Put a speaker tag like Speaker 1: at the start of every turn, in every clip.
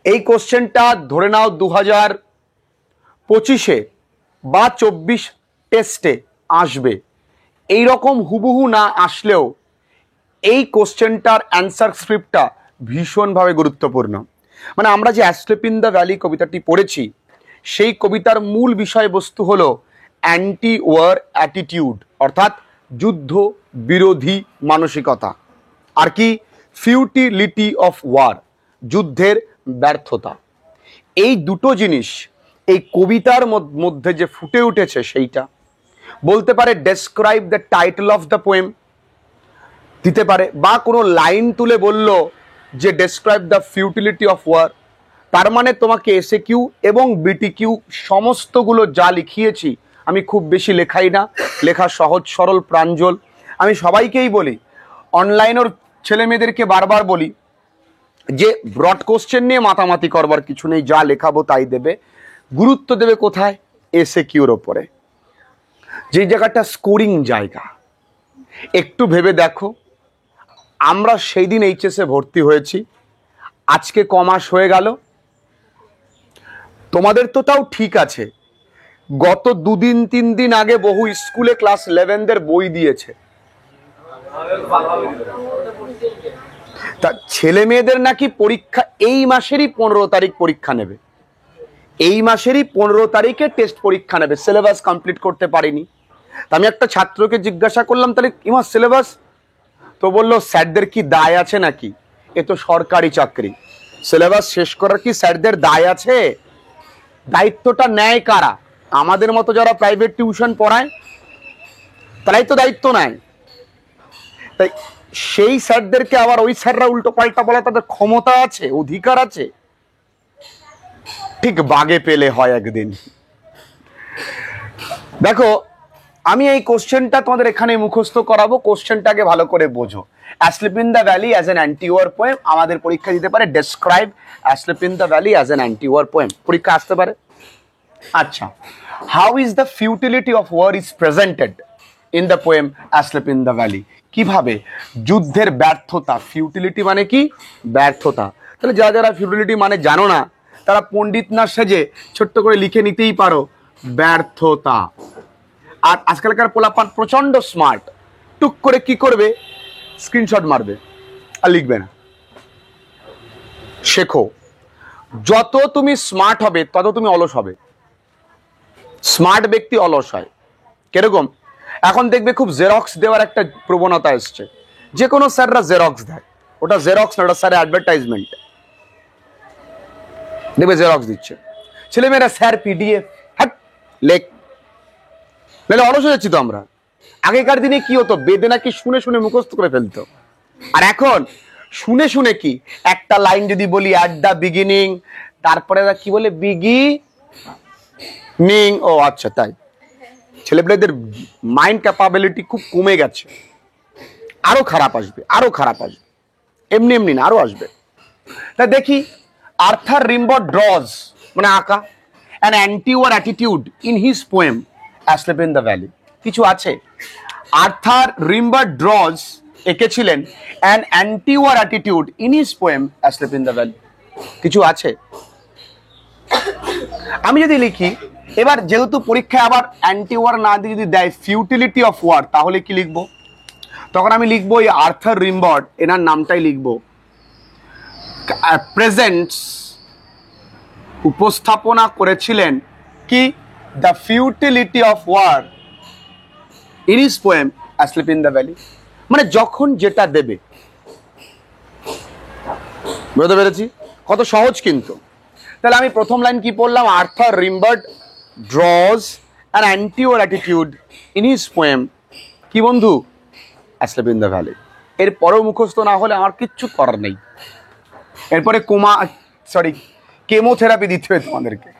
Speaker 1: এই কোশ্চেনটা ধরে নাও 2025-এ বা 24 টেস্টে আসবে। এই রকম হুবহু না আসলেও এই কোশ্চেনটার অ্যান্সার স্ক্রিপ্টটা ভীষণভাবে গুরুত্বপূর্ণ। মানে আমরা যে অ্যাসলেপ ইন দ্য ভ্যালি কবিতাটি পড়েছি, সেই কবিতার মূল বিষয়বস্তু হলো অ্যান্টি ওয়ার অ্যাটিটিউড, অর্থাৎ যুদ্ধ বিরোধী মানসিকতা, আর কি ফিউটিলিটি অফ ওয়ার, যুদ্ধের ব্যর্থতা। এই দুটো জিনিস এই কবিতার মধ্যে যে ফুটে উঠেছে সেইটা বলতে পারে describe the title of the poem দিতে পারে, বা কোনো লাইন তুলে বলল যে describe the futility of war. তার মানে তোমাকে এসএ কিউ এবং বিটি কিউ সমস্তগুলো যা লিখিয়েছি, আমি খুব বেশি লেখাই না, লেখা সহজ সরল প্রাঞ্জল। আমি সবাইকেই বলি, অনলাইনের ছেলে মেয়েদেরকে বারবার বলি যে ব্রড কোশ্চেন নিয়ে মাতামাতি করবার কিছু নেই, যা লেখাবো তাই দেবে। গুরুত্ব দেবে কোথায়? এসএ কিউর ওপরে, যেই জায়গাটা স্কোরিং জায়গা। একটু ভেবে দেখো, আমরা সেই দিন এইচএসে ভর্তি হয়েছি, আজকে কমাস হয়ে গেল। তোমাদের তো তাও ঠিক আছে, গত 2-3 দিন আগে বহু স্কুলে ক্লাস 11দের বই দিয়েছে। তা ছেলে মেয়েদের নাকি পরীক্ষা এই মাসেরই 15 তারিখ পরীক্ষা নেবে, এই মাসেরই 15 তারিখে টেস্ট পরীক্ষা নেবে। সিলেবাস কমপ্লিট করতে পারিনি। তা আমি একটা ছাত্রকে জিজ্ঞাসা করলাম, তাহলে ইমা সিলেবাস? তো বললো স্যারদের কি দায় আছে নাকি? এ তো সরকারি চাকরি, সিলেবাস শেষ করার কি স্যারদের দায় আছে? দায়িত্বটা নেয় কারা? আমাদের মতো যারা প্রাইভেট টিউশন পড়ায় তারাই তো দায়িত্ব নেয়। তাই সেই স্যারদেরকে আবার ওই স্যাররা উল্টো পাল্টা বলা তাদের ক্ষমতা আছে, অধিকার আছে? ঠিক বাগে পেলে হয় একদিন। দেখো, আমি এই কোশ্চেনটা তোমাদের এখানে মুখস্থ করাবো, কোশ্চেনটাকে ভালো করে বোঝো। Asleep in the valley as an anti war poem, আমাদের পরীক্ষা দিতে পারে describe asleep in the valley as an anti war poem, পরীক্ষা আসতে পারে। আচ্ছা, how is the futility of war is presented in the poem asleep in the valley? কিভাবে যুদ্ধের ব্যর্থতা, ফিউটিলিটি মানে কি? ব্যর্থতা। তাহলে যারা যারা ফিউটিলিটি মানে জানো না, তারা পণ্ডিত না সেজে ছোট্ট করে লিখে নিতেই পারো ব্যর্থতা। আর আজকালকার পোলাপান প্রচন্ড স্মার্ট, টুক করে কি করবে, স্ক্রিনশট মারবে আর লিখবে না। শেখো, যত তুমি স্মার্ট হবে তত তুমি অলস হবে। স্মার্ট ব্যক্তি অলস হয়। কিরকম? এখন দেখবে খুব জেরক্স দেওয়ার একটা প্রবণতা এসছে, যে কোনো স্যাররা জেরক্স দেয়। ওটা জেরক্স না, ওটা স্যারের অ্যাডভার্টাইজমেন্ট। দেখবে জেরক্স দিচ্ছে, ছেলেমেয়েরা স্যার পিডিএফ, হ্যাঁ লেখ। নাহলে অলস হয়ে যাচ্ছি তো আমরা। আগেকার দিনে কি হতো, বেদনা কি শুনে শুনে মুখস্থ করে ফেলতো, আর এখন শুনে শুনে কি একটা লাইন যদি বলি অ্যাট দ্য বিগিনিং, তারপরে কি বলে বিগিনিং। ও আচ্ছা, তাই ছেলেপেলেদের মাইন্ড ক্যাপাবিলিটি খুব কমে গেছে। আরো খারাপ আসবে, আরো খারাপ আসবে, এমনি এমনি না, আরো আসবে। তা দেখি, আর্থার রিম্বাউ ড্রজ মানে আঁকা an anti war attitude in his poem asleep in the valley. কিছু আছে? আর্থার রিম্বাউ ড্রজ এঁকেছিলেন an anti war attitude in his poem asleep in the valley. কিছু আছে? আমি যদি লিখি, এবার যেহেতু পরীক্ষায় আবার অ্যান্টি ওয়ার না দিয়ে যদি দেয় ফিউটিলিটি অফ ওয়ার, তাহলে কি লিখবো? তখন আমি লিখবো এই আর্থার রিম্বাউ, এনার নামটাই লিখবো। প্রেজেন্টস, উপস্থাপনা করেছিলেন কি the futility of war in his poem asleep in the valley. মানে যখন যেটা দেবে। বুঝতে পেরেছি? কত সহজ কিন্তু। তাহলে আমি প্রথম লাইন কি পড়লাম? Arthur Rimbaud draws an anti-war attitude in his poem কি বন্ধু? Asleep in the valley. এরপরেও মুখস্থ না হলে আমার কিচ্ছু করার নেই। এরপরে কেমোথেরাপি দিতে হবে তোমাদেরকে।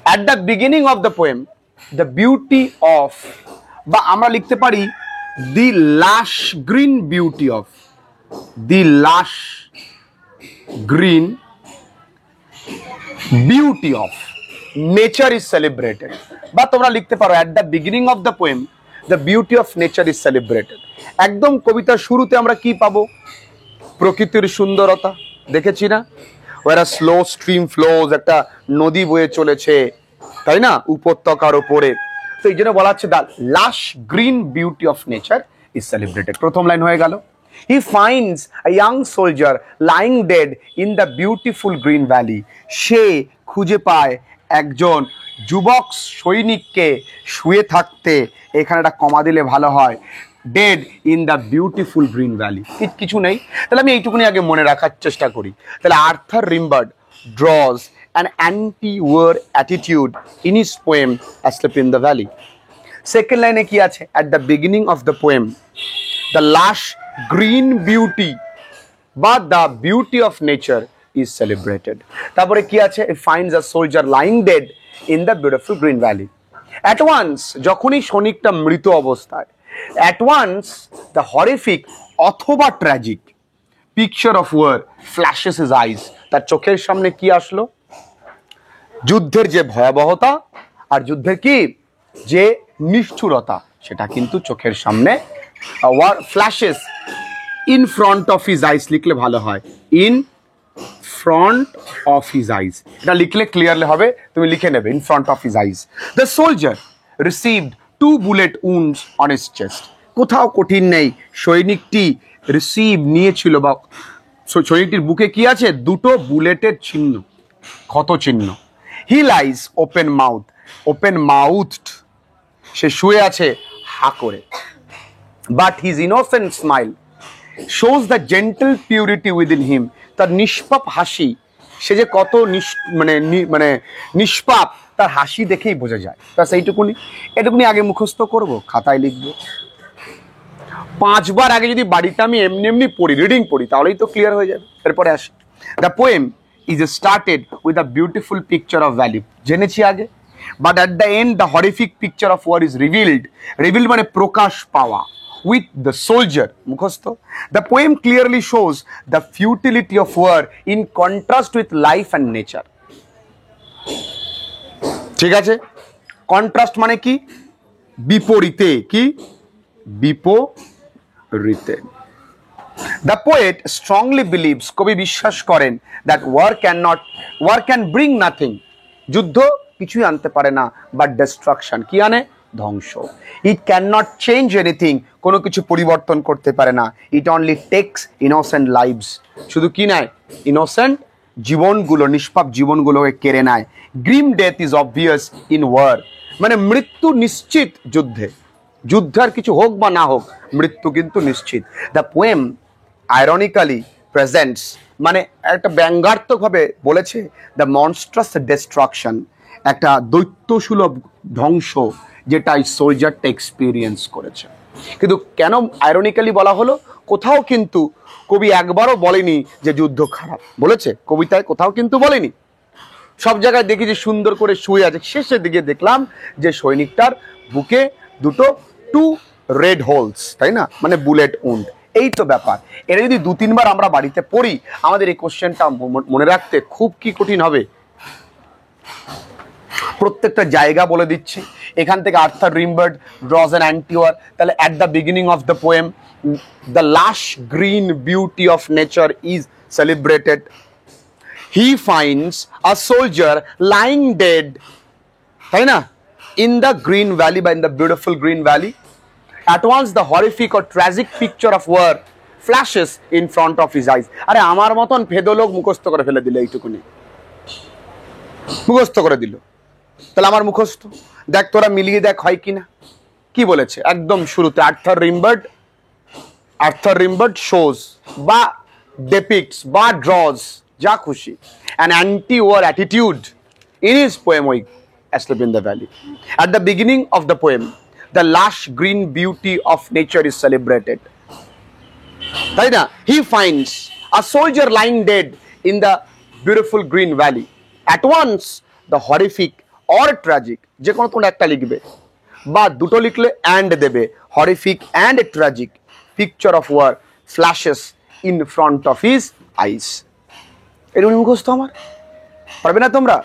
Speaker 1: At the beginning of the poem the beauty of, বা আমরা লিখতে পারি দি লাশ গ্রিন বিউটি অফ, দি লাশ green beauty of nature is celebrated. বা তোমরা লিখতে পারো at the beginning of the poem the beauty of nature is celebrated. একদম কবিতার শুরুতে আমরা কি পাবো? প্রকৃতির সুন্দরতা। দেখেছি না? where a slow stream flows, একটা নদী বয়ে চলেছে, তাই না, উপত্যকার উপরে। তো এই জন্য বলা হচ্ছে দ্য লাশ green beauty of nature is celebrated. প্রথম লাইন হয়ে গেল। He finds a young soldier lying dead in the beautiful green valley. সে খুঁজে পায় একজন যুবক সৈনিককে শুয়ে থাকতে, এখানে একটা কমা দিলে ভালো হয়, dead in the beautiful green valley. কিছু নেই, তাহলে আমি এইটুকুনি আগে মনে রাখার চেষ্টা করি। তাহলে Arthur রিম্বার্ড draws an anti-war attitude in his poem Asleep in the Valley. Second লাইনে কি আছে? at the beginning of the poem the lush green beauty but the beauty of nature is celebrated. তারপরে কি আছে? it finds a soldier lying dead in the beautiful green valley. at once, যখনই সৈনিকটা মৃত অবস্থায়, at once the horrific অথবা tragic picture of war flashes his eyes. তার চোখের সামনে কি আসলো? যুদ্ধের যে ভয়াবহতা আর যুদ্ধের কি যে নিষ্ঠুরতা, সেটা কিন্তু চোখের সামনে flashes in front of his eyes লিখলে ভালো হয়, in front of his eyes. এটা লিখলে ক্লিয়ারলি হবে, তুমি লিখে নেবে in front of his eyes. The soldier received 2 bullet wounds on his chest. কোথাও কঠিন নেই, সৈনিকটি রিসিভ নিয়েছিল বা সৈনিকটির বুকে কি আছে? 2টো বুলেটের চিহ্ন, ক্ষত চিহ্ন। He lies open mouth, open mouthed, সে শুয়ে আছে হা করে। But his innocent smile shows the gentle purity within him. তার নিষ্পাপ হাসি, সে যে কত মানে নিষ্পাপ, তার হাসি দেখেই বোঝা যায়। তা সেইটুকুনি, এটুকুনি আগে মুখস্থ করব, খাতায় লিখবো। 5 বার আগে যদি বাড়িতে আমি এমনি এমনি পড়ি, রিডিং পড়ি, তাহলেই তো ক্লিয়ার হয়ে যাবে। এরপরে আসি, the poem is started with a beautiful picture of valley, জেনেছি আগে, but at the end the horrific picture of war is revealed. Revealed মানে প্রকাশ পাওয়া, with the soldier, মুখস্থ। The poem clearly shows the futility of war in contrast with life and nature. ঠিক আছে, contrast মানে কি? বিপরীতে, কি বিপরীতে। The poet strongly believes, কবি বিশ্বাস করেন, that war can bring nothing, যুদ্ধ কিছুই আনতে পারে না, but destruction, কি আনে? ধ্বংস। It cannot change anything, কোনো কিছু পরিবর্তন করতে পারে না। It only takes innocent lives, শুধু কি নেয়? innocent জীবনগুলো, নিষ্পাপ জীবনগুলোকে কেড়ে নেয়। Grim death is obvious in war, মানে মৃত্যু নিশ্চিত যুদ্ধে। যুদ্ধের কিছু হোক বা না হোক, মৃত্যু কিন্তু নিশ্চিত। দ্য পোয়েম আইরনিক্যালি প্রেজেন্টস, মানে একটা ব্যঙ্গাত্মকভাবে বলেছে, দ্য মনস্ট্রাস ডিস্ট্রাকশন, একটা দৈত্যসুলভ ধ্বংস, যেটা এই সোলজারটা এক্সপিরিয়েন্স করেছে। কিন্তু কেন আইরনিক্যালি বলা হলো? কোথাও কিন্তু কবি একবারও বলেনি যে যুদ্ধ খারাপ, বলেছে কবিতায় কোথাও কিন্তু বলেনি। সব জায়গায় দেখি যে সুন্দর করে শুয়ে আছে, শেষের দিকে দেখলাম যে সৈনিকটার বুকে 2 রেড হোলস, তাই না, মানে বুলেট উন্ড। এই তো ব্যাপার। এটা যদি 2-3 বার আমরা বাড়িতে পড়ি, আমাদের এই কোশ্চেনটা মনে রাখতে খুব কি কঠিন হবে। প্রত্যেকটা জায়গা বলে দিচ্ছি। এখান থেকে আর্থার রিম্বার্ড draws an anti-war, তাহলে at the beginning of the poem the lush green beauty of nature is celebrated. He finds a soldier lying dead, তাই না, in the green valley, by in the beautiful green valley. At once the horrific or tragic picture of war flashes in front of his eyes. আরে আমার মতন ভেদ লোক মুখস্থ করে ফেলে দিল, এইটুকুনি মুখস্থ করে দিল। তাহলে আমার মুখস্থ দেখ, তোরা মিলিয়ে দেখ হয় কিনা। কি বলেছে একদম শুরুতে? আর্থার রিম্বার্ড শোজ বা depicts বা draws, যা খুশি, an anti-war attitude in his poem Asleep in the Valley. At the beginning of the poem the lush green beauty of nature is celebrated, তাই না? He finds a soldier lying dead in the beautiful green valley. At once the horrific or tragic, যে কোনো তোমরা একটা লিখবে বা দুটো লিখলে and দেবে, horrific and tragic picture of war flashes in front of his eyes. এরকম মুখস্থ আমার পারবে না তোমরা?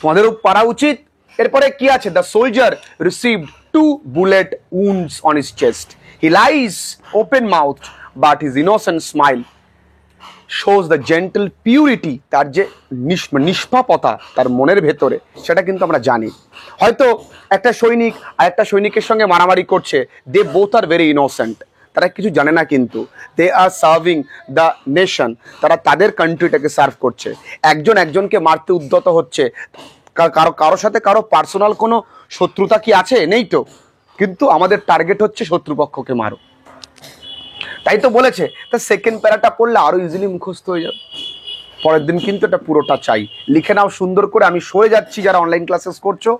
Speaker 1: তোমাদেরও পারা উচিত। এরপরে কি আছে? The soldier received 2 bullet wounds on his chest. He lies open mouth but his innocent smile shows the gentle purity, তার যে নিষ্পাপতা তার মনের ভেতরে, সেটা কিন্তু আমরা জানি। হয়তো একটা সৈনিক আর একটা সৈনিকের সঙ্গে মারামারি করছে, they both are very innocent, তারা কিছু জানে না, কিন্তু they are serving the nation, তারা তাদের কান্ট্রিটাকে সার্ভ করছে। একজন একজনকে মারতে উদ্যত হচ্ছে, কারোর সাথে কারো পার্সোনাল কোনো শত্রুতা কি আছে? নেই তো, কিন্তু আমাদের টার্গেট হচ্ছে শত্রুপক্ষকে মারো। তাই তো বলেছে, তা সেকেন্ড প্যারাটা পড়লে আরো ইজিলি মুখস্থ হয়ে যাবে। পরের দিন কিন্তু এটা পুরোটা চাই, লিখে নাও সুন্দর করে। আমি সরে যাচ্ছি, যারা অনলাইন ক্লাসেস করছো